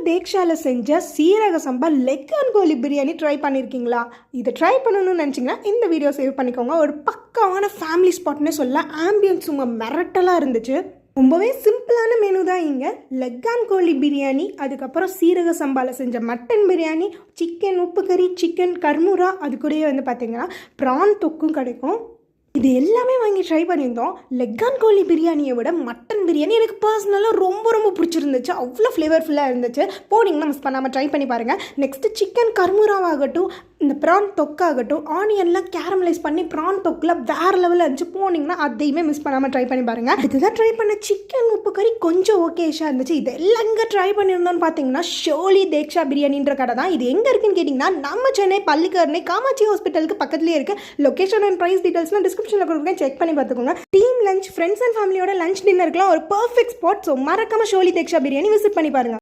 தேக்ஷால செஞ்ச சீரக சம்பா leg and Kohli biryani try பண்ணியிருக்கீங்களா? இதை ட்ரை பண்ணணும்னு நினச்சிங்கன்னா இந்த வீடியோ சேவ் பண்ணிக்கோங்க. ஒரு பக்காவான ஃபேமிலி ஸ்பாட்னே சொல்ல. ஆம்பியன்ஸ் சும்மா மிரட்டலாக இருந்துச்சு. ரொம்பவே சிம்பிளான மெனு தான் இங்கே. லெக் அண்ட் கோலி பிரியாணி, அதுக்கப்புறம் சீரக சம்பாவில் செஞ்ச மட்டன் பிரியாணி, சிக்கன் உப்பு கறி, சிக்கன் கர்மூரா, அது கூடயே வந்து பார்த்திங்கன்னா ப்ரான் தொக்கும் கிடைக்கும். இது எல்லாமே வாங்கி ட்ரை பண்ணியிருந்தோம். லெக் அண்ட் கோலி பிரியாணியை விட மட்டன் பிரியாணி எனக்கு பர்சனலாக ரொம்ப பிடிச்சிருந்துச்சு. அவ்வளோ ஃப்ளேவர்ஃபுல்லாக இருந்துச்சு. போனீங்கன்னா மிஸ் பண்ணாமல் ட்ரை பண்ணி பாருங்கள். நெக்ஸ்ட்டு சிக்கன் கர்மூராவாகட்டும், இந்த ப்ரான் தொக்காகட்டும், ஆனியன்லாம் கேரமலைஸ் பண்ணி ப்ரான் தொக்கில் வேறு லெவலில் இருந்துச்சு. போனீங்கன்னா அதையுமே மிஸ் பண்ணாமல் ட்ரை பண்ணி பாருங்கள். இதுதான் ட்ரை பண்ண சிக்கன் உப்பு கறி கொஞ்சம் ஓகேஷாக இருந்துச்சு. இது எல்லாம் எங்கே ட்ரை பண்ணியிருந்தோன்னு பார்த்தீங்கன்னா ஷோலி தேக்ஷா பிரியாணின்ற கடை தான். இது எங்கே இருக்குன்னு கேட்டிங்கன்னா நம்ம சென்னை பள்ளிக்கரணை காமாட்சி ஹாஸ்பிட்டலுக்கு பக்கத்துலேயே இருக்குது. லொக்கேஷன் அண்ட் ப்ரைஸ் டீட்டெயில்ஸ்லாம் டிஸ்கிரிப்ஷனில் கொடுக்குறேன், செக் பண்ணி பார்த்துக்கோங்க. டீம் லஞ்ச், ஃப்ரெண்ட்ஸ் அண்ட் ஃபேமிலியோட லஞ்ச் டின்னருக்குலாம் ஒரு பர்ஃபெக்ட் ஸ்பாட். ஸோ மறக்காமல் ஷோலி தேக்ஷா பிரியாணி விசிட் பண்ணி பாருங்கள்.